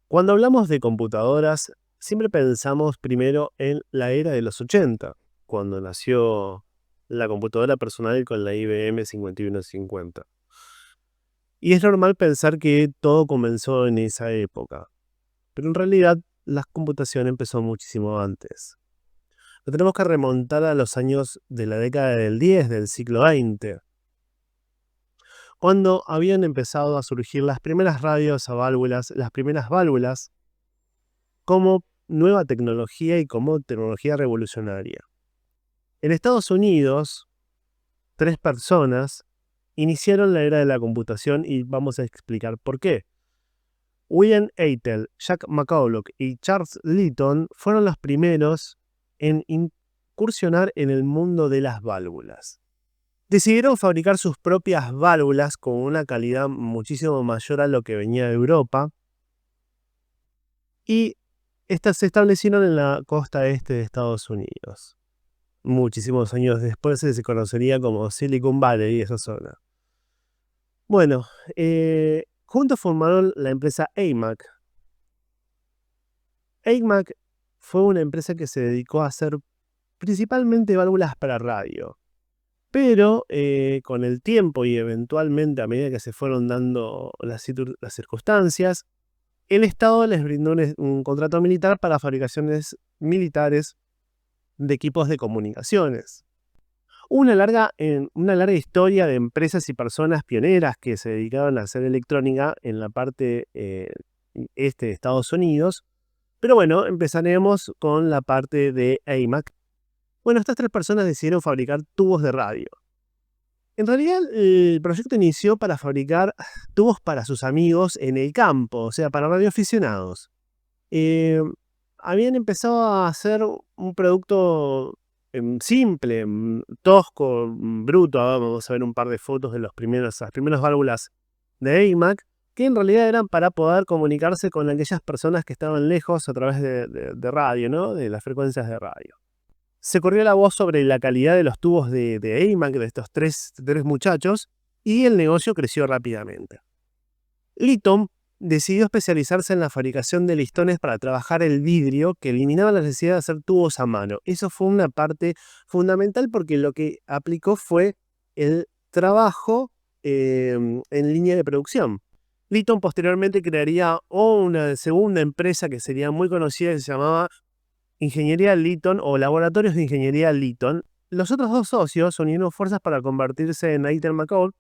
Cuando hablamos de computadoras, siempre pensamos primero en la era de los 80, cuando nació la computadora personal con la IBM 5150. Y es normal pensar que todo comenzó en esa época, pero en realidad la computación empezó muchísimo antes. Lo tenemos que remontar a los años de la década del 10 del siglo XX, cuando habían empezado a surgir las primeras radios a válvulas, las primeras válvulas, como nueva tecnología y como tecnología revolucionaria. En Estados Unidos, 3 personas iniciaron la era de la computación y vamos a explicar por qué. William Eitel, Jack McCulloch y Charles Litton fueron los primeros en incursionar en el mundo de las válvulas. Decidieron fabricar sus propias válvulas con una calidad muchísimo mayor a lo que venía de Europa, y estas se establecieron en la costa este de Estados Unidos. Muchísimos años después se conocería como Silicon Valley, esa zona. Bueno, juntos formaron la empresa AMAC. AMAC fue una empresa que se dedicó a hacer principalmente válvulas para radio. Pero con el tiempo y eventualmente a medida que se fueron dando las circunstancias, el Estado les brindó un contrato militar para fabricaciones militares de equipos de comunicaciones. Una larga historia de empresas y personas pioneras que se dedicaban a hacer electrónica en la parte este de Estados Unidos. Pero bueno, empezaremos con la parte de AMAC. Bueno, estas 3 personas decidieron fabricar tubos de radio. En realidad, el proyecto inició para fabricar tubos para sus amigos en el campo, o sea, para radioaficionados. Habían empezado a hacer un producto simple, tosco, bruto. Vamos a ver un par de fotos de las primeras válvulas de AMAC, que en realidad eran para poder comunicarse con aquellas personas que estaban lejos a través de radio, ¿no? De las frecuencias de radio. Se corrió la voz sobre la calidad de los tubos de AMAC, de estos tres muchachos, y el negocio creció rápidamente. Litton decidió especializarse en la fabricación de listones para trabajar el vidrio, que eliminaba la necesidad de hacer tubos a mano. Eso fue una parte fundamental porque lo que aplicó fue el trabajo en línea de producción. Litton posteriormente crearía una segunda empresa que sería muy conocida, que se llamaba Ingeniería Litton o Laboratorios de Ingeniería Litton. Los otros 2 socios unieron fuerzas para convertirse en Eitel McCall,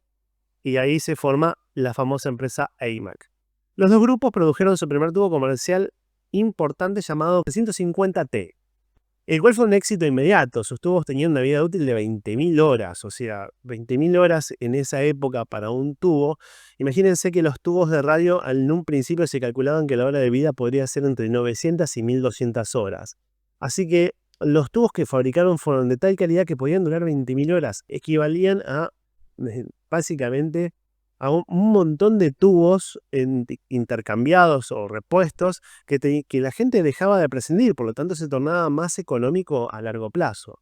y ahí se forma la famosa empresa AMAC. Los 2 grupos produjeron su primer tubo comercial importante llamado 350T, el cual fue un éxito inmediato. Sus tubos tenían una vida útil de 20.000 horas, o sea, 20.000 horas en esa época para un tubo. Imagínense que los tubos de radio en un principio se calculaban que la hora de vida podría ser entre 900 y 1.200 horas. Así que los tubos que fabricaron fueron de tal calidad que podían durar 20.000 horas. Equivalían a, básicamente, a un montón de tubos intercambiados o repuestos que la gente dejaba de prescindir, por lo tanto se tornaba más económico a largo plazo.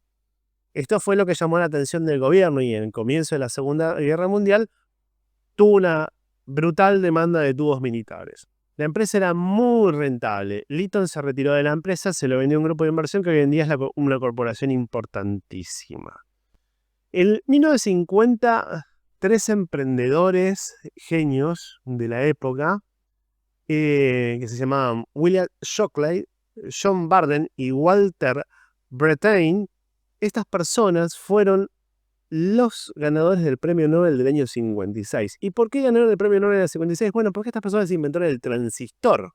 Esto fue lo que llamó la atención del gobierno, y en el comienzo de la Segunda Guerra Mundial tuvo una brutal demanda de tubos militares. La empresa era muy rentable. Litton se retiró de la empresa, se lo vendió a un grupo de inversión que hoy en día es una corporación importantísima. En 1950, 3 emprendedores genios de la época, que se llamaban William Shockley, John Barden y Walter Brattain, estas personas fueron los ganadores del premio Nobel del año 56. ¿Y por qué ganaron el premio Nobel del 56? Bueno, porque estas personas inventaron el transistor.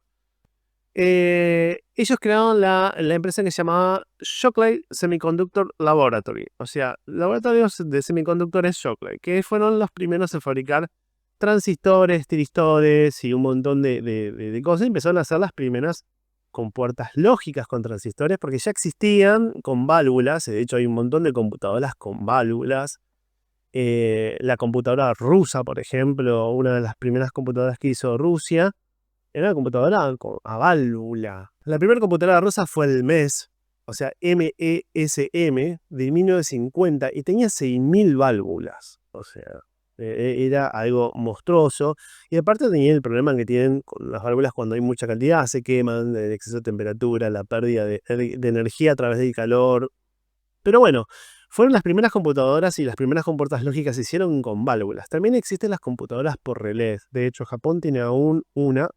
Ellos crearon la empresa que se llamaba Shockley Semiconductor Laboratory, o sea, laboratorios de semiconductores Shockley, que fueron los primeros en fabricar transistores, tiristores y un montón de cosas. Empezaron a hacer las primeras con puertas lógicas con transistores, porque ya existían con válvulas. De hecho, hay un montón de computadoras con válvulas. La computadora rusa, por ejemplo, una de las primeras computadoras que hizo Rusia, era una computadora a válvula. La primera computadora rusa fue el MES, o sea, MESM, de 1950, y tenía 6.000 válvulas. O sea, Era algo monstruoso. Y aparte tenía el problema que tienen con las válvulas cuando hay mucha cantidad, se queman, el exceso de temperatura, la pérdida de energía a través del calor. Pero bueno, fueron las primeras computadoras y las primeras computadoras lógicas se hicieron con válvulas. También existen las computadoras por relés. De hecho, Japón tiene aún una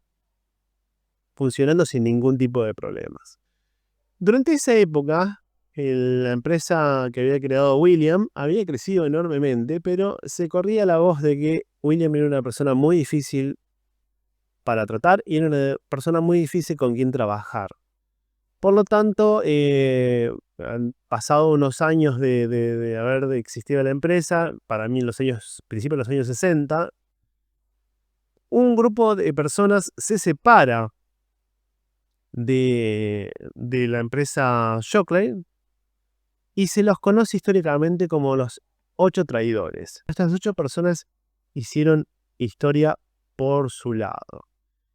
funcionando sin ningún tipo de problemas. Durante esa época, la empresa que había creado William había crecido enormemente, pero se corría la voz de que William era una persona muy difícil para tratar y era una persona muy difícil con quien trabajar. Por lo tanto, han pasado unos años de haber existido la empresa, para mí en los principios de los años 60, un grupo de personas se separa de la empresa Shockley y se los conoce históricamente como los 8 traidores. Estas 8 personas hicieron historia por su lado.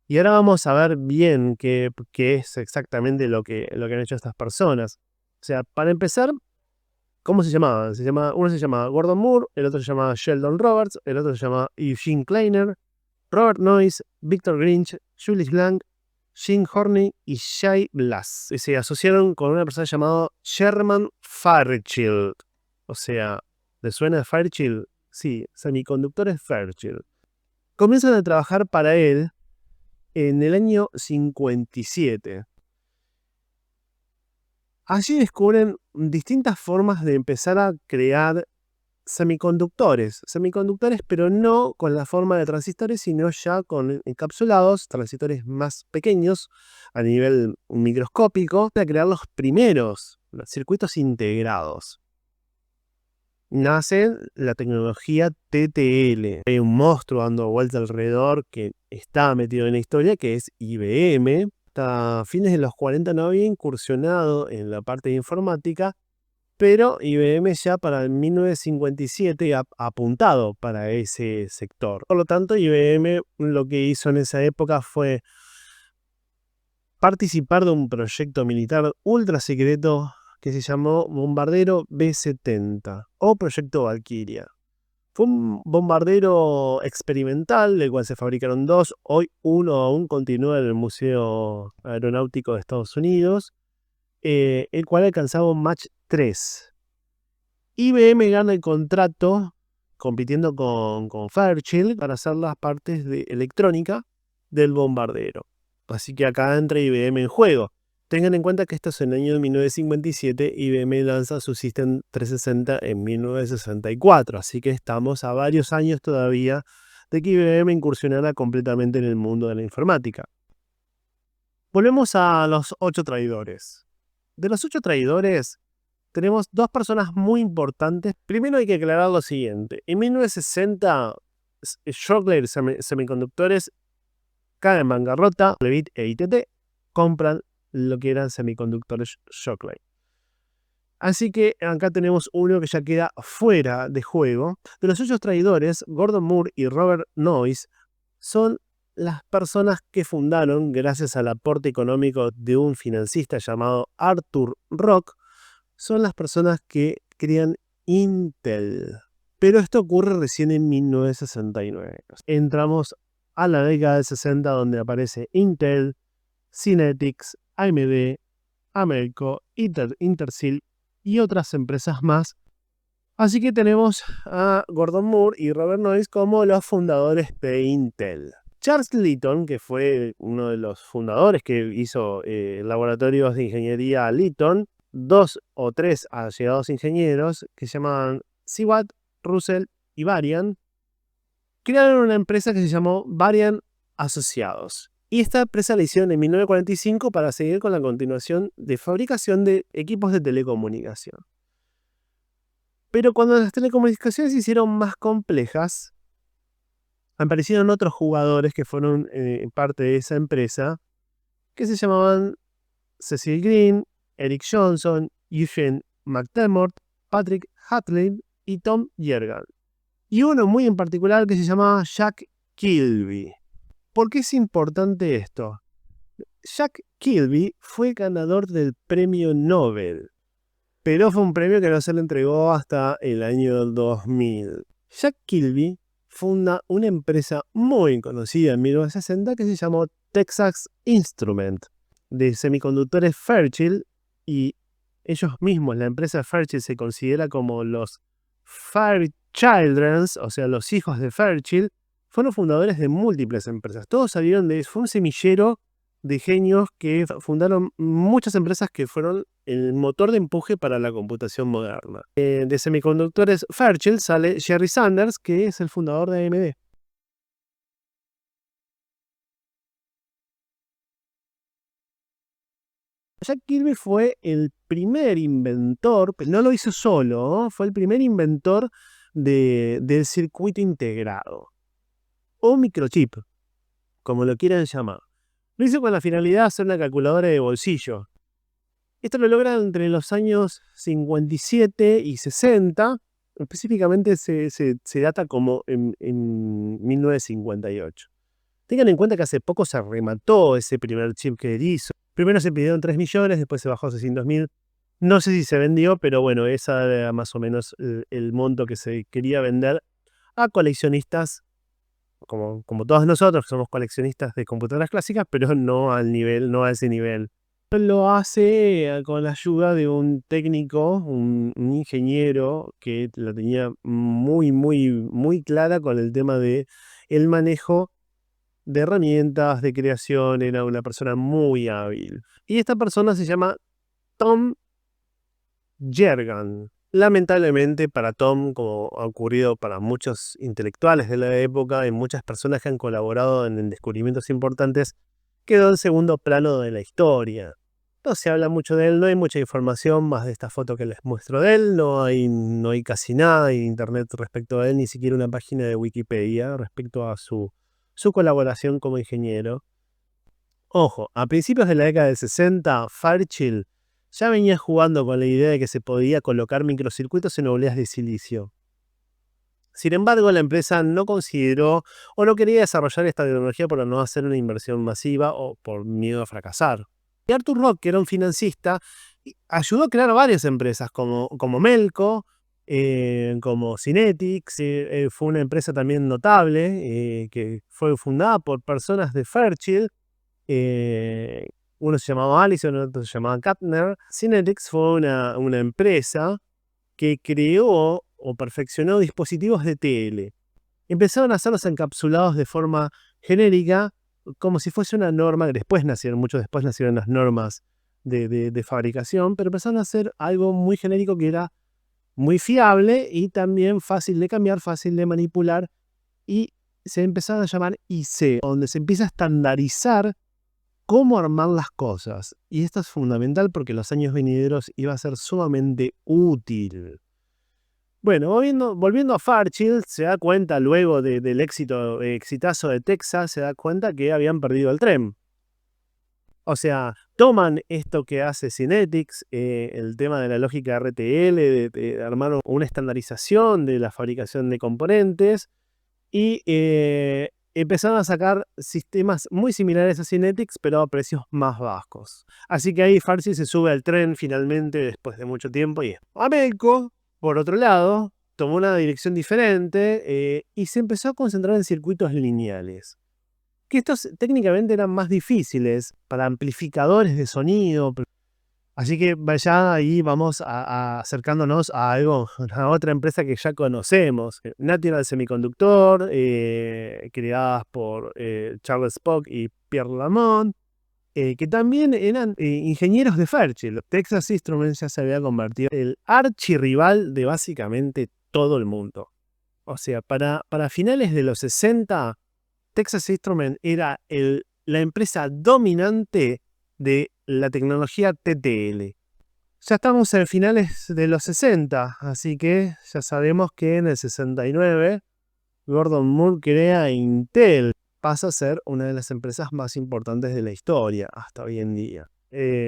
Y ahora vamos a ver bien qué es exactamente lo que han hecho estas personas. O sea, para empezar, ¿cómo se llamaban? Uno se llamaba Gordon Moore, el otro se llamaba Sheldon Roberts, el otro se llamaba Eugene Kleiner, Robert Noyce, Victor Grinch, Julius Lang, Jim Horney y Shai Blas. Y se asociaron con una persona llamada Sherman Fairchild. O sea, ¿le suena a Fairchild? Sí, semiconductores Fairchild. Comienzan a trabajar para él en el año 57. Allí descubren distintas formas de empezar a crear semiconductores, pero no con la forma de transistores, sino ya con encapsulados, transistores más pequeños a nivel microscópico, para crear los primeros circuitos integrados. Nace la tecnología TTL. Hay un monstruo dando vuelta alrededor que está metido en la historia, que es IBM. Hasta fines de los 40 no había incursionado en la parte de informática, pero IBM ya para el 1957 ha apuntado para ese sector. Por lo tanto, IBM lo que hizo en esa época fue participar de un proyecto militar ultra secreto que se llamó Bombardero B-70 o Proyecto Valkyria. Fue un bombardero experimental, del cual se fabricaron 2. Hoy uno aún continúa en el Museo Aeronáutico de Estados Unidos, el cual alcanzaba un Mach 3. IBM gana el contrato compitiendo con Fairchild para hacer las partes de electrónica del bombardero. Así que acá entra IBM en juego. Tengan en cuenta que esto es en el año 1957, IBM lanza su System 360 en 1964, así que estamos a varios años todavía de que IBM incursionara completamente en el mundo de la informática. Volvemos a los 8 traidores. De los 8 traidores, tenemos 2 personas muy importantes. Primero hay que aclarar lo siguiente. En 1960, Shockley Semiconductores caen en bancarrota. Leavitt e ITT compran lo que eran semiconductores Shockley. Así que acá tenemos uno que ya queda fuera de juego. De los 8 traidores, Gordon Moore y Robert Noyce son las personas que fundaron, gracias al aporte económico de un financista llamado Arthur Rock, son las personas que crean Intel. Pero esto ocurre recién en 1969. Entramos a la década del 60, donde aparece Intel, Synetics, AMD, Amelco, Intersil y otras empresas más. Así que tenemos a Gordon Moore y Robert Noyce como los fundadores de Intel. Charles Litton, que fue uno de los fundadores que hizo laboratorios de ingeniería Litton, 2 o 3 allegados ingenieros que se llamaban Siwat, Russell y Varian, crearon una empresa que se llamó Varian Asociados. Y esta empresa la hicieron en 1945 para seguir con la continuación de fabricación de equipos de telecomunicación. Pero cuando las telecomunicaciones se hicieron más complejas, aparecieron otros jugadores que fueron parte de esa empresa, que se llamaban Cecil Green, Eric Johnson, Eugene McDermott, Patrick Hatley y Tom Yergan. Y uno muy en particular que se llamaba Jack Kilby. ¿Por qué es importante esto? Jack Kilby fue ganador del premio Nobel, pero fue un premio que no se le entregó hasta el año 2000. Jack Kilby funda una empresa muy conocida en 1960 que se llamó Texas Instruments, de semiconductores Fairchild, y ellos mismos, la empresa Fairchild, se considera como los Fairchildren, o sea, los hijos de Fairchild. Fueron fundadores de múltiples empresas. Todos salieron fue un semillero de genios que fundaron muchas empresas que fueron el motor de empuje para la computación moderna. De semiconductores Fairchild sale Jerry Sanders, que es el fundador de AMD. Jack Kirby fue el primer inventor, pero no lo hizo solo, ¿no? Fue el primer inventor del circuito integrado, o microchip, como lo quieran llamar. Lo hizo con la finalidad de hacer una calculadora de bolsillo. Esto lo logra entre los años 57 y 60, específicamente se data como en 1958. Tengan en cuenta que hace poco se remató ese primer chip que él hizo. Primero se pidieron 3 millones, después se bajó a 600.000. No sé si se vendió, pero bueno, esa era más o menos el monto que se quería vender a coleccionistas, como todos nosotros, que somos coleccionistas de computadoras clásicas, pero no a ese nivel. Lo hace con la ayuda de un técnico, un ingeniero que la tenía muy, muy, muy clara con el tema de el manejo de herramientas, de creación. Era una persona muy hábil. Y esta persona se llama Tom Jergan. Lamentablemente para Tom, como ha ocurrido para muchos intelectuales de la época y muchas personas que han colaborado en descubrimientos importantes, quedó en segundo plano de la historia. No se habla mucho de él, no hay mucha información más de esta foto que les muestro de él, no hay casi nada en internet respecto a él, ni siquiera una página de Wikipedia respecto a su colaboración como ingeniero. Ojo, a principios de la década del 60, Fairchild ya venía jugando con la idea de que se podía colocar microcircuitos en obleas de silicio. Sin embargo, la empresa no consideró o no quería desarrollar esta tecnología por no hacer una inversión masiva o por miedo a fracasar. Y Arthur Rock, que era un financista, ayudó a crear varias empresas como Melco, como Synetics. Fue una empresa también notable que fue fundada por personas de Fairchild. Uno se llamaba Allison, otro se llamaba Kapner. Synetics fue una empresa que creó o perfeccionó dispositivos de TL. Empezaron a hacerlos encapsulados de forma genérica, como si fuese una norma. Mucho después nacieron las normas de fabricación, pero empezaron a hacer algo muy genérico que era muy fiable y también fácil de cambiar, fácil de manipular, y se empezaron a llamar IC, donde se empieza a estandarizar cómo armar las cosas. Y esto es fundamental porque en los años venideros iba a ser sumamente útil. Bueno, volviendo a Fairchild, se da cuenta luego del exitazo de Texas, se da cuenta que habían perdido el tren. O sea, toman esto que hace Synetics, el tema de la lógica RTL, de armar una estandarización de la fabricación de componentes, y empezaron a sacar sistemas muy similares a Synetics, pero a precios más bajos. Así que ahí Fairchild se sube al tren finalmente después de mucho tiempo. Y Amelco, por otro lado, tomó una dirección diferente y se empezó a concentrar en circuitos lineales, que estos técnicamente eran más difíciles para amplificadores de sonido. Así que ya ahí vamos acercándonos a otra empresa que ya conocemos, National Semiconductor, creadas por Charles Spock y Pierre Lamont, que también eran ingenieros de Fairchild. Texas Instruments ya se había convertido en el archirrival de básicamente todo el mundo. O sea, para finales de los 60, Texas Instruments era la empresa dominante de la tecnología TTL. Ya estamos en finales de los 60, así que ya sabemos que en el 69 Gordon Moore crea Intel. Pasa a ser una de las empresas más importantes de la historia hasta hoy en día.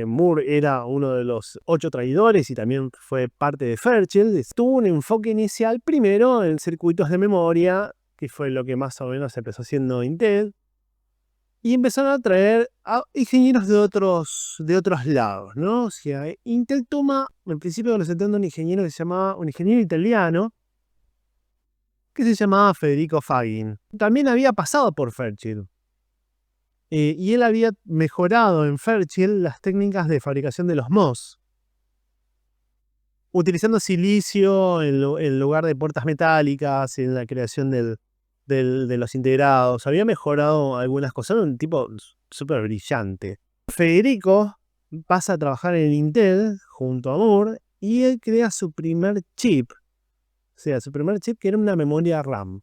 Moore era uno de los 8 traidores y también fue parte de Fairchild. Tuvo un enfoque inicial primero en circuitos de memoria, que fue lo que más o menos empezó haciendo Intel. Y empezaron a traer a ingenieros de otros lados, ¿no? O sea, Intel toma, en principio de los 70, un ingeniero que se llamaba, un ingeniero italiano, que se llamaba Federico Fagin. También había pasado por Fairchild. Y él había mejorado en Fairchild las técnicas de fabricación de los MOS, utilizando silicio en lugar de puertas metálicas, en la creación de los integrados. Había mejorado algunas cosas, era un tipo súper brillante. Federico pasa a trabajar en Intel junto a Moore y él crea su primer chip. O sea, su primer chip que era una memoria RAM.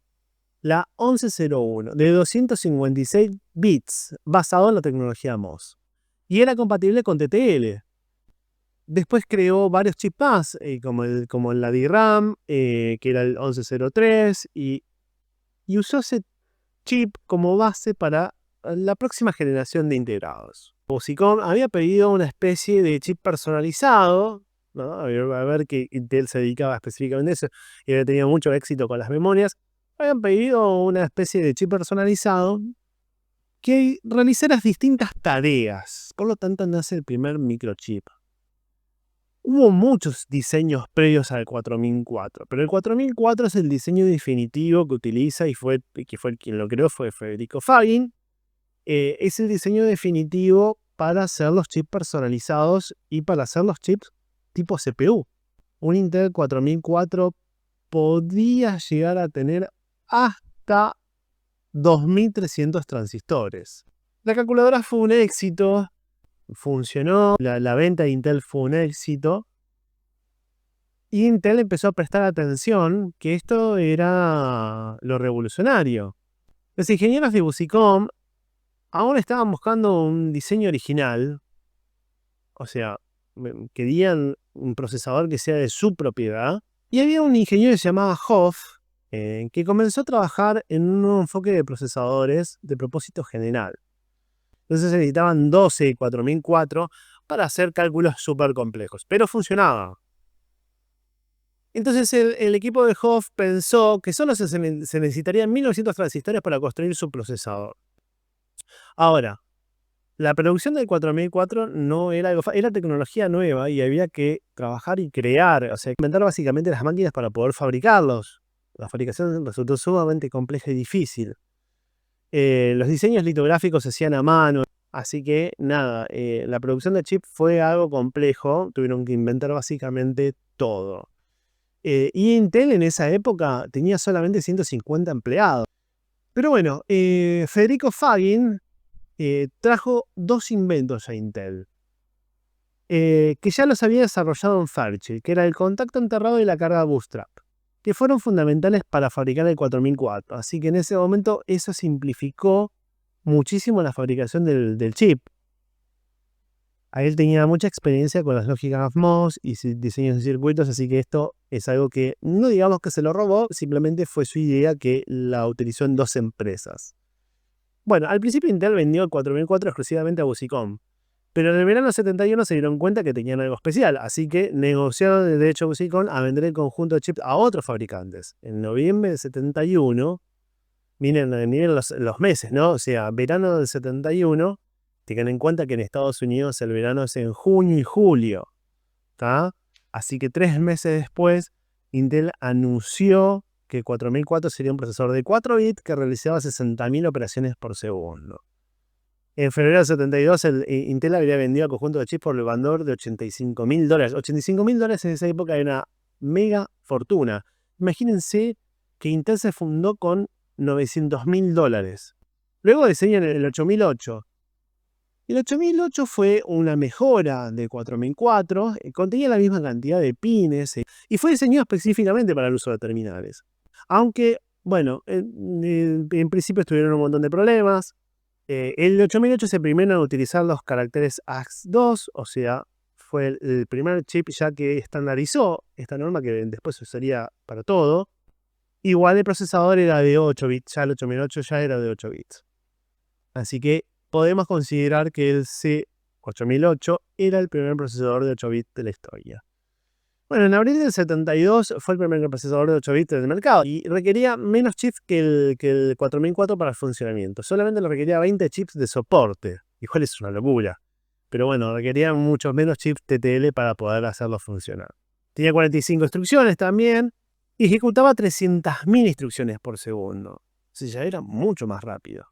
La 1101, de 256 bits, basado en la tecnología MOS. Y era compatible con TTL. Después creó varios chips más, como la DRAM, que era el 1103, y usó ese chip como base para la próxima generación de integrados. Busicom había pedido una especie de chip personalizado, ¿no? A ver que Intel se dedicaba específicamente a eso y había tenido mucho éxito con las memorias. Habían pedido una especie de chip personalizado que realizara distintas tareas. Por lo tanto, nace el primer microchip. Hubo muchos diseños previos al 4004, pero el 4004 es el diseño definitivo que utiliza y que fue quien lo creó, fue Federico Fagin. Es el diseño definitivo para hacer los chips personalizados y para hacer los chips tipo CPU. Un Intel 4004 podía llegar a tener hasta 2300 transistores. La calculadora fue un éxito, funcionó, la venta de Intel fue un éxito. Y Intel empezó a prestar atención que esto era lo revolucionario. Los ingenieros de Busicom aún estaban buscando un diseño original, o sea, querían un procesador que sea de su propiedad. Y había un ingeniero que se llamaba Hoff, que comenzó a trabajar en un nuevo enfoque de procesadores de propósito general. Entonces se necesitaban 12 4004 para hacer cálculos súper complejos, pero funcionaba. Entonces el equipo de Hoff pensó que solo se necesitarían 1900 transistores para construir su procesador. Ahora, la producción del 4004 no era algo fácil, era tecnología nueva y había que trabajar y crear, o sea, inventar básicamente las máquinas para poder fabricarlos. La fabricación resultó sumamente compleja y difícil. Los diseños litográficos se hacían a mano, así que nada, la producción de chip fue algo complejo, tuvieron que inventar básicamente todo. Y Intel en esa época tenía solamente 150 empleados. Pero bueno, Federico Fagin trajo dos inventos a Intel, que ya los había desarrollado en Fairchild, que era el contacto enterrado y la carga bootstrap, que fueron fundamentales para fabricar el 4004. Así que en ese momento eso simplificó muchísimo la fabricación del chip. A él tenía mucha experiencia con las lógicas MOS y diseños de circuitos, así que esto es algo que no digamos que se lo robó, simplemente fue su idea que la utilizó en dos empresas. Bueno, al principio Intel vendió el 4004 exclusivamente a Busicom, pero en el verano 71 se dieron cuenta que tenían algo especial, así que negociaron de hecho Busicom a vender el conjunto de chips a otros fabricantes. En noviembre del 71, miren los meses, ¿no? O sea, verano del 71, tengan en cuenta que en Estados Unidos el verano es en junio y julio, ¿tá? Así que 3 meses después, Intel anunció que el 4004 sería un procesador de 4 bits que realizaba 60.000 operaciones por segundo. En febrero del 72, Intel habría vendido al conjunto de chips por el valor de $85.000. $85.000 en esa época era una mega fortuna. Imagínense que Intel se fundó con $900.000. Luego diseñan el 8008. El 8008 fue una mejora del 4004, contenía la misma cantidad de pines y fue diseñado específicamente para el uso de terminales. Aunque, bueno, en principio tuvieron un montón de problemas. El 8008 es el primero en utilizar los caracteres AX2, o sea, fue el primer chip ya que estandarizó esta norma que después se usaría para todo. Igual el procesador era de 8 bits, ya el 8008 ya era de 8 bits. Así que podemos considerar que el C8008 era el primer procesador de 8 bits de la historia. Bueno, en abril del 72 fue el primer procesador de 8 bits del mercado y requería menos chips que el 4004 para el funcionamiento. Solamente le requería 20 chips de soporte, igual es una locura. Pero bueno, requería muchos menos chips TTL para poder hacerlo funcionar. Tenía 45 instrucciones también, y ejecutaba 300.000 instrucciones por segundo. O sea, ya era mucho más rápido.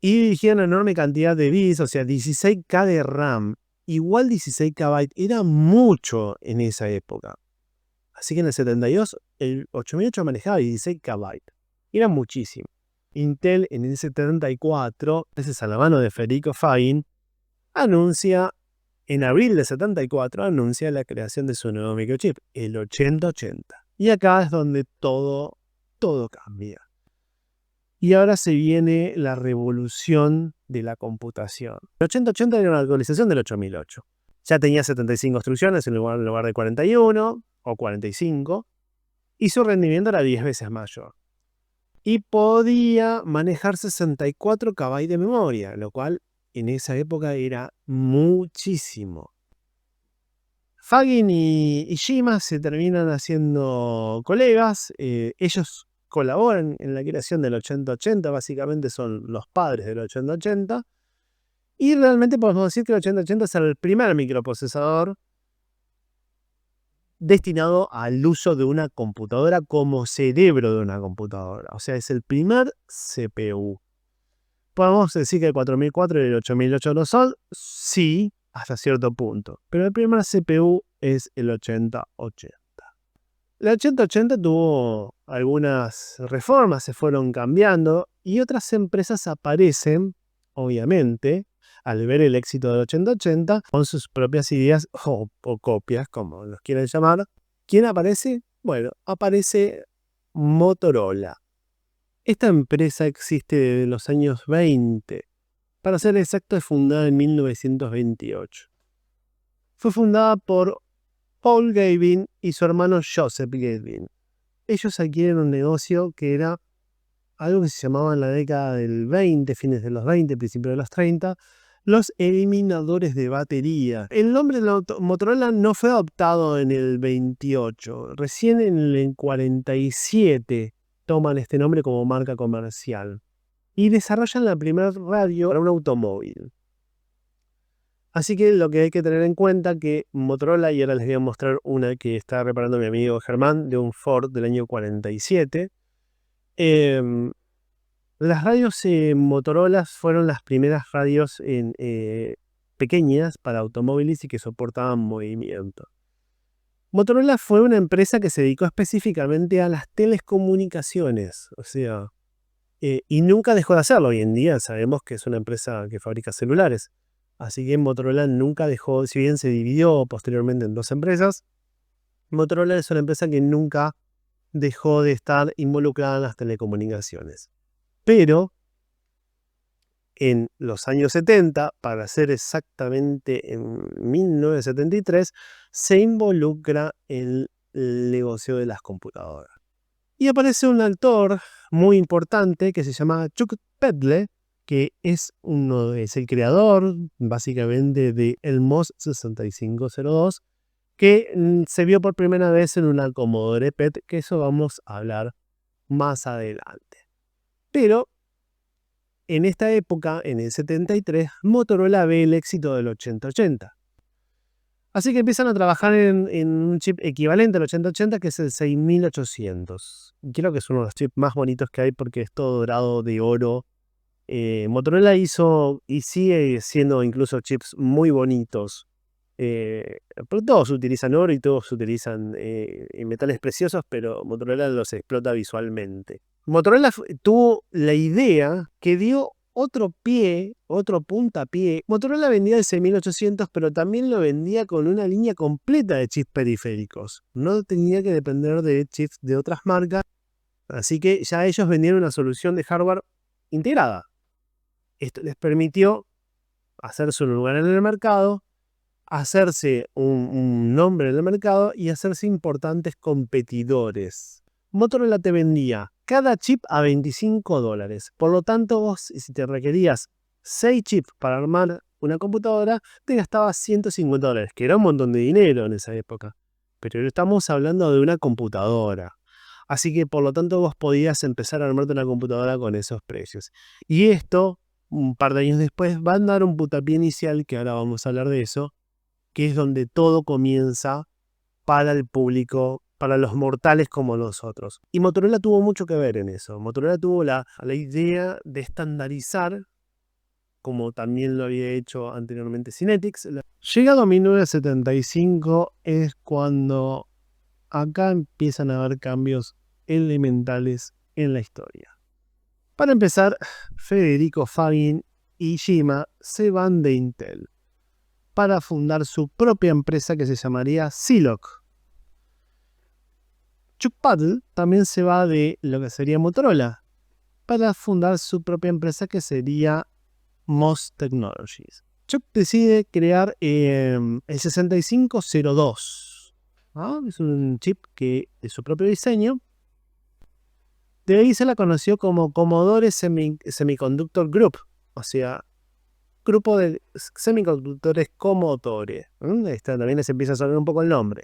Y dirigía una enorme cantidad de bits, o sea, 16K de RAM. Igual 16K era mucho en esa época. Así que en el 72, el 8008 manejaba 16K. Era muchísimo. Intel en el 74, gracias a la mano de Federico Fain, en abril del 74, anuncia la creación de su nuevo microchip, el 8080. Y acá es donde todo cambia. Y ahora se viene la revolución de la computación. El 8080 era una actualización del 8008. Ya tenía 75 instrucciones en lugar de 41 o 45, y su rendimiento era 10 veces mayor. Y podía manejar 64 KB de memoria, lo cual en esa época era muchísimo. Fagin y Shima se terminan haciendo colegas. Ellos colaboran en la creación del 8080, básicamente son los padres del 8080. Y realmente podemos decir que el 8080 es el primer microprocesador destinado al uso de una computadora como cerebro de una computadora. O sea, es el primer CPU. ¿Podemos decir que el 4004 y el 8008 no son? Sí, hasta cierto punto. Pero el primer CPU es el 8080. El 8080 tuvo algunas reformas, se fueron cambiando, y otras empresas aparecen, obviamente, al ver el éxito del 8080, con sus propias ideas o copias, como los quieran llamar. ¿Quién aparece? Bueno, aparece Motorola. Esta empresa existe desde los años 20. Para ser exacto, es fundada en 1928. Fue fundada por Paul Gavin y su hermano Joseph Gavin. Ellos adquieren un negocio que era algo que se llamaba en la década del 20, fines de los 20, principios de los 30, los eliminadores de batería. El nombre de Motorola no fue adoptado en el 28, recién en el 47 toman este nombre como marca comercial y desarrollan la primera radio para un automóvil. Así que lo que hay que tener en cuenta que Motorola, y ahora les voy a mostrar una que está reparando mi amigo Germán, de un Ford del año 47. Las radios Motorola fueron las primeras radios pequeñas para automóviles y que soportaban movimiento. Motorola fue una empresa que se dedicó específicamente a las telecomunicaciones, o sea, y nunca dejó de hacerlo. Hoy en día sabemos que es una empresa que fabrica celulares. Así que Motorola nunca dejó, si bien se dividió posteriormente en dos empresas, Motorola es una empresa que nunca dejó de estar involucrada en las telecomunicaciones. Pero en los años 70, para ser exactamente en 1973, se involucra en el negocio de las computadoras. Y aparece un actor muy importante que se llama Chuck Peddle, que es el creador básicamente de el MOS 6502, que se vio por primera vez en una Commodore PET, que eso vamos a hablar más adelante. Pero en esta época, en el 73, Motorola ve el éxito del 8080. Así que empiezan a trabajar en un chip equivalente al 8080, que es el 6800. Creo que es uno de los chips más bonitos que hay porque es todo dorado de oro. Motorola hizo y sigue siendo incluso chips muy bonitos. Pero todos utilizan oro y todos utilizan metales preciosos, pero Motorola los explota visualmente. Motorola tuvo la idea que dio otro puntapié. Motorola vendía el 6800, pero también lo vendía con una línea completa de chips periféricos. No tenía que depender de chips de otras marcas, así que ya ellos vendían una solución de hardware integrada. Esto les permitió hacerse un lugar en el mercado, hacerse un nombre en el mercado y hacerse importantes competidores. Motorola te vendía cada chip a $25. Por lo tanto, vos, si te requerías 6 chips para armar una computadora, te gastabas $150, que era un montón de dinero en esa época. Pero estamos hablando de una computadora. Así que, por lo tanto, vos podías empezar a armarte una computadora con esos precios. Y esto, un par de años después, va a dar un puntapié inicial, que ahora vamos a hablar de eso, que es donde todo comienza para el público para los mortales como nosotros. Y Motorola tuvo mucho que ver en eso. Motorola tuvo la idea de estandarizar, como también lo había hecho anteriormente Cinetics. Llegado a 1975 es cuando acá empiezan a haber cambios elementales en la historia. Para empezar, Federico Fagin y Shima se van de Intel para fundar su propia empresa que se llamaría Zilog. Chuck Patton también se va de lo que sería Motorola para fundar su propia empresa que sería MOS Technologies. Chuck decide crear el 6502. ¿No? Es un chip de su propio diseño. De ahí se la conoció como Commodore Semiconductor Group, o sea, grupo de semiconductores Commodore. También les empieza a sonar un poco el nombre.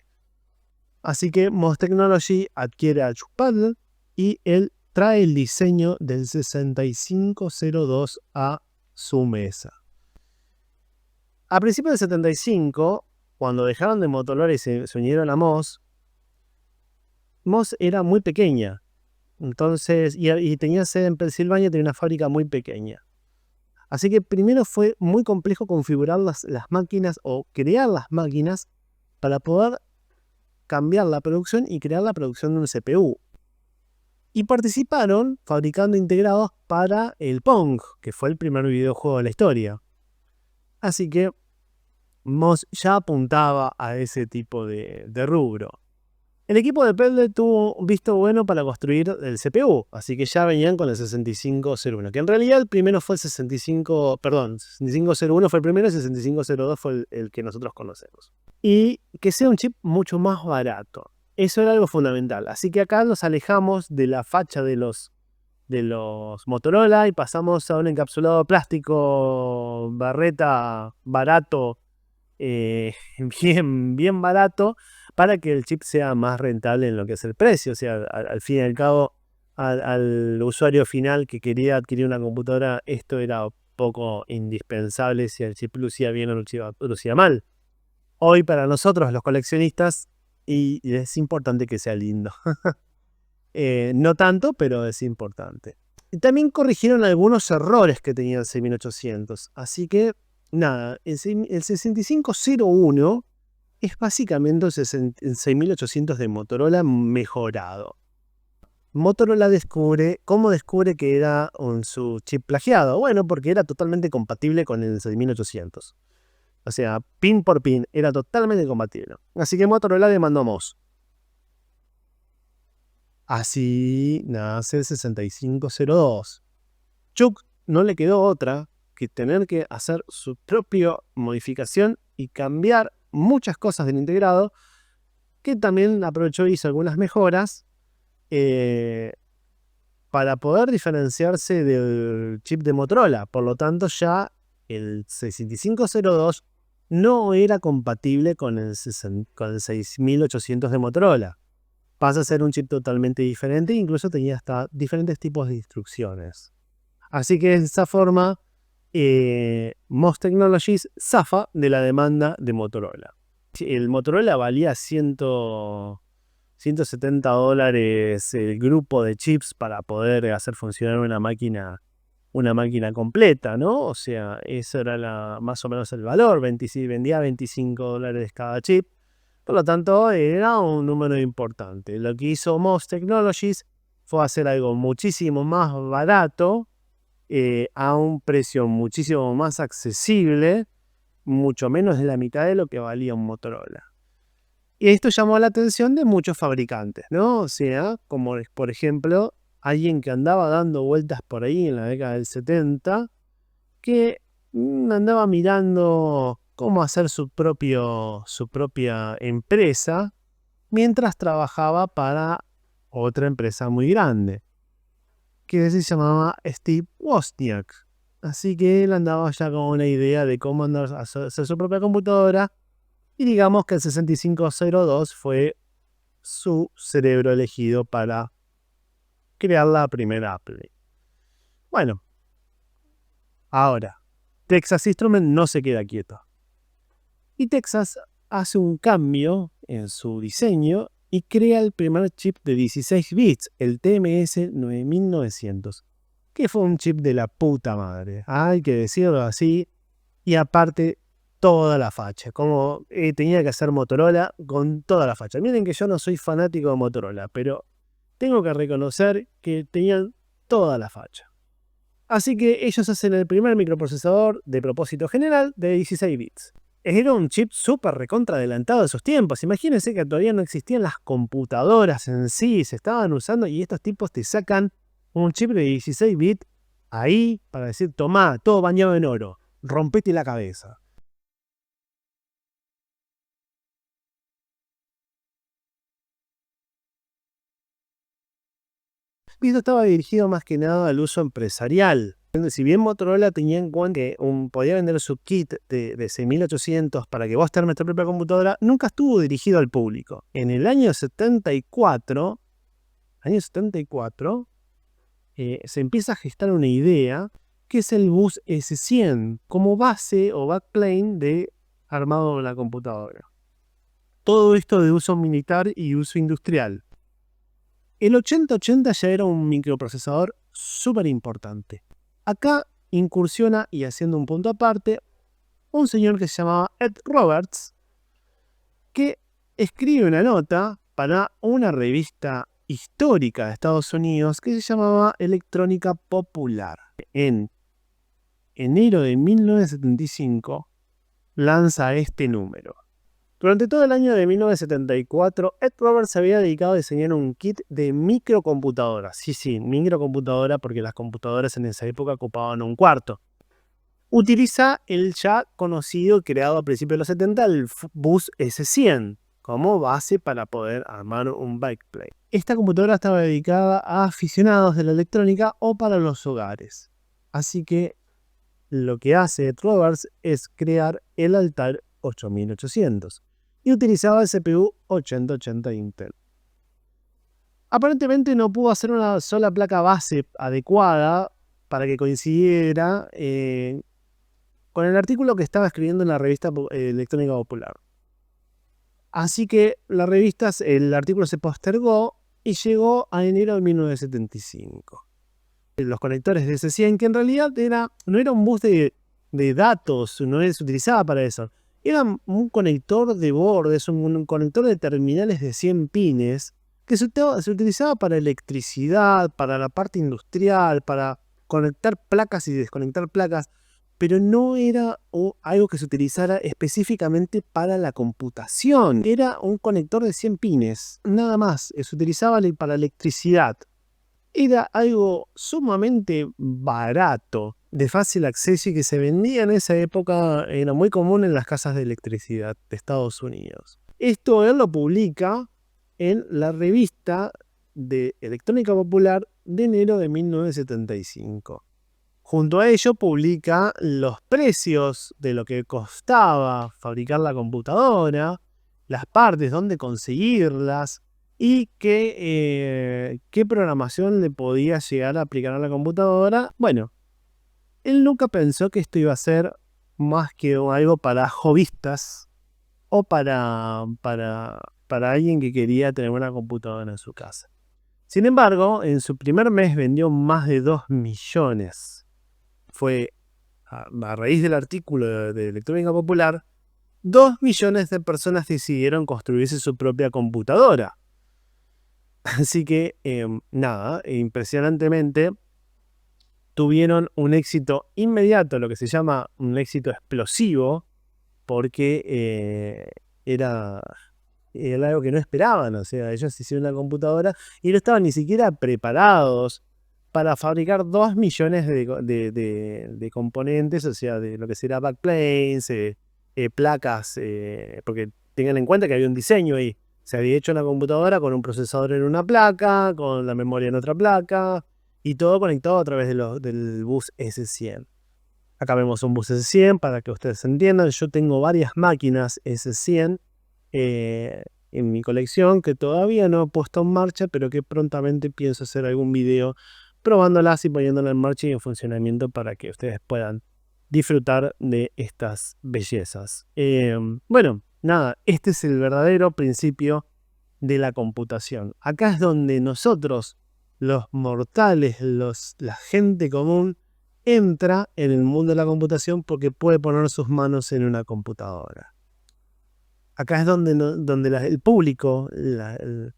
Así que MOS Technology adquiere a Chuck Patton y él trae el diseño del 6502 a su mesa. A principios del 75, cuando dejaron de Motorola y se unieron a MOS era muy pequeña. Entonces, y tenía sede en Pensilvania, tenía una fábrica muy pequeña. Así que primero fue muy complejo configurar las máquinas o crear las máquinas para poder cambiar la producción y crear la producción de un CPU. Y participaron fabricando integrados para el Pong, que fue el primer videojuego de la historia. Así que MOS ya apuntaba a ese tipo de rubro. El equipo de Pelle tuvo un visto bueno para construir el CPU, así que ya venían con el 6501, que en realidad el primero fue el 6501 fue el primero y el 6502 fue el que nosotros conocemos. Y que sea un chip mucho más barato. Eso era algo fundamental. Así que acá nos alejamos de la facha de los Motorola y pasamos a un encapsulado plástico barreta barato, bien barato, para que el chip sea más rentable en lo que es el precio. O sea, al fin y al cabo, al usuario final que quería adquirir una computadora, esto era poco indispensable si el chip lucía bien o lucía mal. Hoy para nosotros los coleccionistas y es importante que sea lindo. No tanto, pero es importante. Y también corrigieron algunos errores que tenía el 6800. Así que, nada, el 6501 es básicamente el 6800 de Motorola mejorado. Motorola ¿cómo descubre que era su chip plagiado? Bueno, porque era totalmente compatible con el 6800. O sea, pin por pin, era totalmente compatible. Así que Motorola demandó a MOS. Así nace el 6502. Chuck no le quedó otra que tener que hacer su propia modificación y cambiar muchas cosas del integrado, que también aprovechó y hizo algunas mejoras para poder diferenciarse del chip de Motorola. Por lo tanto, ya el 6502 no era compatible con el 6800 de Motorola. Pasa a ser un chip totalmente diferente e incluso tenía hasta diferentes tipos de instrucciones. Así que de esa forma, MOS Technologies zafa de la demanda de Motorola. El Motorola valía $170 el grupo de chips para poder hacer funcionar una máquina completa, ¿no? O sea, eso era más o menos el valor. Vendía $25 cada chip. Por lo tanto, era un número importante. Lo que hizo MOS Technologies fue hacer algo muchísimo más barato, a un precio muchísimo más accesible, mucho menos de la mitad de lo que valía un Motorola. Y esto llamó la atención de muchos fabricantes, ¿no? O sea, como por ejemplo, alguien que andaba dando vueltas por ahí en la década del 70, que andaba mirando cómo hacer su propia empresa mientras trabajaba para otra empresa muy grande, que se llamaba Steve Wozniak. Así que él andaba ya con una idea de cómo hacer su propia computadora, y digamos que el 6502 fue su cerebro elegido para crear la primera Apple. Bueno, ahora, Texas Instruments no se queda quieto. Y Texas hace un cambio en su diseño y crea el primer chip de 16 bits, el TMS 9900, que fue un chip de la puta madre, hay que decirlo así, y aparte toda la facha, como tenía que hacer Motorola con toda la facha. Miren que yo no soy fanático de Motorola, pero tengo que reconocer que tenían toda la facha. Así que ellos hacen el primer microprocesador de propósito general de 16 bits. Era un chip súper recontra adelantado de esos tiempos. Imagínense que todavía no existían las computadoras en sí, se estaban usando y estos tipos te sacan un chip de 16 bits ahí para decir, tomá, todo bañado en oro, rompete la cabeza. Y esto estaba dirigido más que nada al uso empresarial. Si bien Motorola tenía en cuenta que podía vender su kit de 6800 para que vos te armes tu propia computadora, nunca estuvo dirigido al público. En el año 74, se empieza a gestar una idea que es el bus S100 como base o backplane de armado de la computadora. Todo esto de uso militar y uso industrial. El 8080 ya era un microprocesador súper importante. Acá incursiona, y haciendo un punto aparte, un señor que se llamaba Ed Roberts, que escribe una nota para una revista histórica de Estados Unidos que se llamaba Electrónica Popular. En enero de 1975 lanza este número. Durante todo el año de 1974, Ed Roberts se había dedicado a diseñar un kit de microcomputadoras. Sí, microcomputadora porque las computadoras en esa época ocupaban un cuarto. Utiliza el ya conocido, creado a principios de los 70, el bus S100 como base para poder armar un backplane. Esta computadora estaba dedicada a aficionados de la electrónica o para los hogares. Así que lo que hace Ed Roberts es crear el Altair 8800 y utilizaba el CPU 8080 Intel. Aparentemente no pudo hacer una sola placa base adecuada para que coincidiera con el artículo que estaba escribiendo en la revista Electrónica Popular. Así que el artículo se postergó y llegó a enero de 1975. Los conectores de S100, que en realidad no era un bus de datos, no se utilizaba para eso. Era un conector de bordes, un conector de terminales de 100 pines, que se utilizaba para electricidad, para la parte industrial, para conectar placas y desconectar placas, pero no era algo que se utilizara específicamente para la computación. Era un conector de 100 pines, nada más, se utilizaba para electricidad. Era algo sumamente barato, de fácil acceso y que se vendía en esa época, era muy común en las casas de electricidad de Estados Unidos. Esto él lo publica en la revista de Electrónica Popular de enero de 1975. Junto a ello publica los precios de lo que costaba fabricar la computadora, las partes, dónde conseguirlas, y qué programación le podía llegar a aplicar a la computadora. Bueno, él nunca pensó que esto iba a ser más que algo para hobbyistas o para alguien que quería tener una computadora en su casa. Sin embargo, en su primer mes vendió más de 2 millones. Fue a raíz del artículo de Electrónica Popular, 2 millones de personas decidieron construirse su propia computadora. Así que, impresionantemente, tuvieron un éxito inmediato, lo que se llama un éxito explosivo, porque era algo que no esperaban. O sea, ellos hicieron la computadora y no estaban ni siquiera preparados para fabricar 2 millones de componentes, o sea, de lo que será backplanes, placas, porque tengan en cuenta que había un diseño ahí. Se había hecho una computadora con un procesador en una placa, con la memoria en otra placa, y todo conectado a través del bus S100. Acá vemos un bus S100 para que ustedes entiendan. Yo tengo varias máquinas S100 en mi colección que todavía no he puesto en marcha, pero que prontamente pienso hacer algún video probándolas y poniéndolas en marcha y en funcionamiento para que ustedes puedan disfrutar de estas bellezas. Bueno, nada, este es el verdadero principio de la computación. Acá es donde nosotros, los mortales, la gente común, entra en el mundo de la computación porque puede poner sus manos en una computadora. Acá es donde el público, el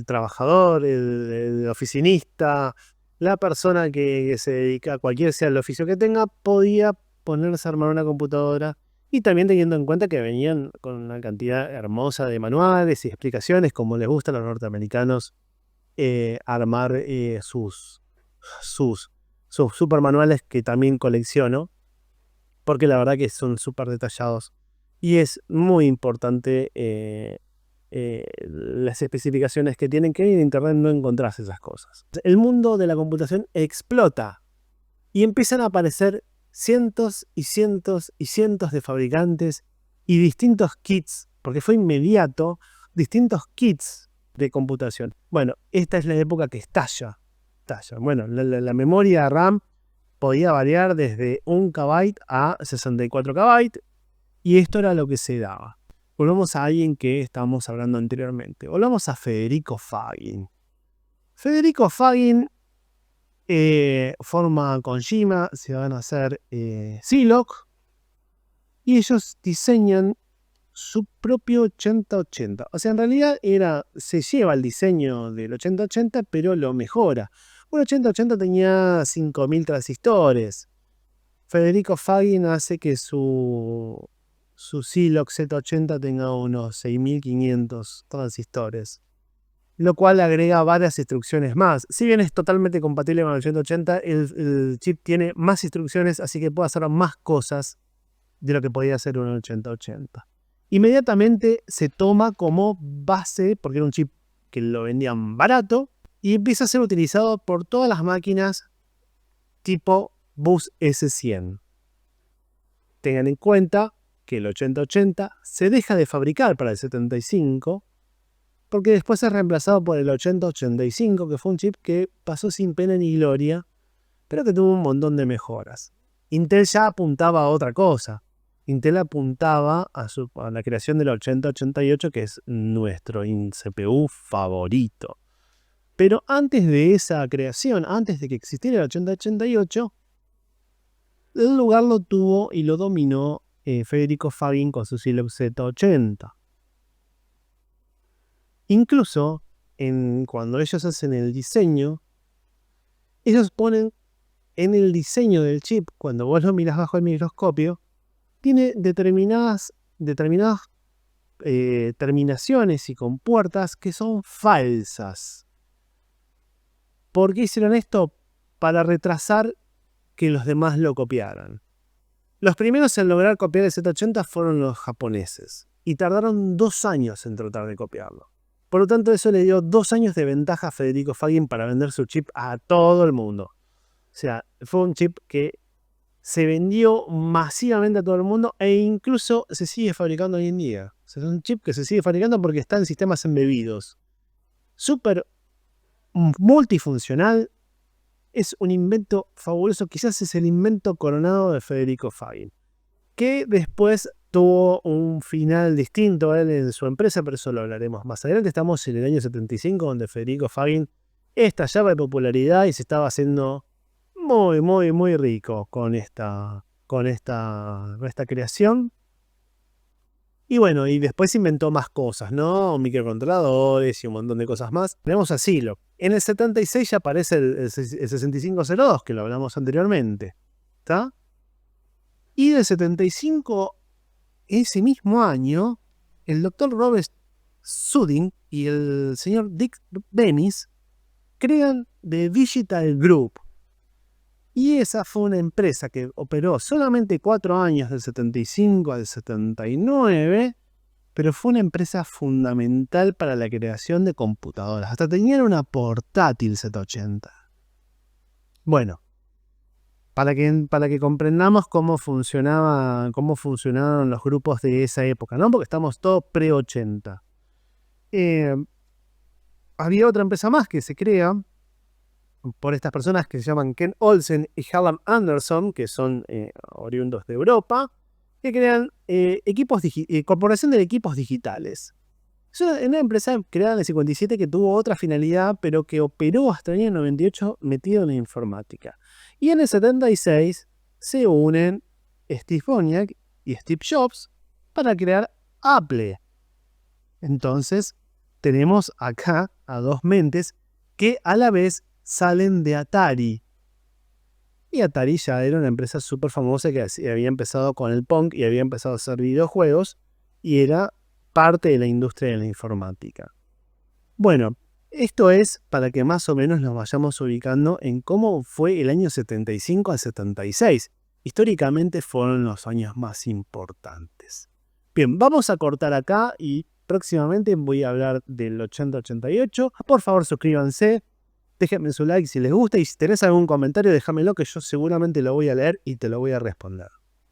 trabajador, el oficinista, la persona que se dedica a cualquier sea el oficio que tenga, podía ponerse a armar una computadora, y también teniendo en cuenta que venían con una cantidad hermosa de manuales y explicaciones, como les gusta a los norteamericanos armar sus super manuales, que también colecciono, porque la verdad que son súper detallados. Y es muy importante las especificaciones que tienen, que en internet no encontrás esas cosas. El mundo de la computación explota y empiezan a aparecer cientos y cientos y cientos de fabricantes y distintos kits, porque fue inmediato, distintos kits de computación. Bueno, esta es la época que estalla. Bueno, la memoria RAM podía variar desde 1 KB a 64 KB, y esto era lo que se daba. Volvamos a alguien que estábamos hablando anteriormente. Volvamos a Federico Fagin. Federico Fagin forma Kojima, se van a hacer Zilog, y ellos diseñan su propio 8080. O sea, en realidad se lleva el diseño del 8080, pero lo mejora. Un 8080 tenía 5000 transistores. Federico Fagin hace que su Zilog Z80 tenga unos 6500 transistores, lo cual agrega varias instrucciones más. Si bien es totalmente compatible con el 8080, el chip tiene más instrucciones, así que puede hacer más cosas de lo que podía hacer un 8080. Inmediatamente se toma como base, porque era un chip que lo vendían barato, y empieza a ser utilizado por todas las máquinas tipo Bus S100. Tengan en cuenta que el 8080 se deja de fabricar para el 75, porque después es reemplazado por el 8085, que fue un chip que pasó sin pena ni gloria, pero que tuvo un montón de mejoras. Intel ya apuntaba a otra cosa. Intel apuntaba a la creación del 8088, que es nuestro CPU favorito. Pero antes de esa creación, antes de que existiera el 8088, el lugar lo tuvo y lo dominó Federico Fagin con su Zilog Z80. Incluso cuando ellos hacen el diseño, ellos ponen en el diseño del chip, cuando vos lo mirás bajo el microscopio, tiene determinadas terminaciones y compuertas que son falsas. ¿Por qué hicieron esto? Para retrasar que los demás lo copiaran. Los primeros en lograr copiar el Z80 fueron los japoneses, y tardaron 2 años en tratar de copiarlo. Por lo tanto, eso le dio 2 años de ventaja a Federico Fagin para vender su chip a todo el mundo. O sea, fue un chip que se vendió masivamente a todo el mundo, e incluso se sigue fabricando hoy en día. O sea, es un chip que se sigue fabricando porque está en sistemas embebidos. Súper multifuncional. Es un invento fabuloso. Quizás es el invento coronado de Federico Fagin, que después tuvo un final distinto a él en su empresa, pero eso lo hablaremos más adelante. Estamos en el año 75, donde Federico Fagin estallaba de popularidad y se estaba haciendo muy, muy, muy rico con esta creación. Y bueno, y después inventó más cosas, ¿no? Microcontroladores y un montón de cosas más. Tenemos a Zilog. En el 76 ya aparece el 6502, que lo hablamos anteriormente. ¿Está? Y del 75, ese mismo año, el doctor Robert Suding y el señor Dick Bemis crean The Digital Group. Y esa fue una empresa que operó solamente 4 años, del 75 al 79, pero fue una empresa fundamental para la creación de computadoras. Hasta tenían una portátil Z80. Bueno, para que comprendamos cómo funcionaban los grupos de esa época, ¿no? Porque estamos todos pre-80. Había otra empresa más que se crea por estas personas que se llaman Ken Olsen y Hallam Anderson, que son oriundos de Europa, que crean corporación de equipos digitales. Es una empresa creada en el 57 que tuvo otra finalidad, pero que operó hasta el año 98 metido en la informática. Y en el 76 se unen Steve Wozniak y Steve Jobs para crear Apple. Entonces, tenemos acá a dos mentes que a la vez salen de Atari. Y Atari ya era una empresa súper famosa que había empezado con el punk y había empezado a hacer videojuegos y era parte de la industria de la informática. Bueno, esto es para que más o menos nos vayamos ubicando en cómo fue el año 75 al 76. Históricamente fueron los años más importantes. Bien, vamos a cortar acá y próximamente voy a hablar del 80-88. Por favor, suscríbanse, déjenme su like si les gusta y si tenés algún comentario déjamelo que yo seguramente lo voy a leer y te lo voy a responder.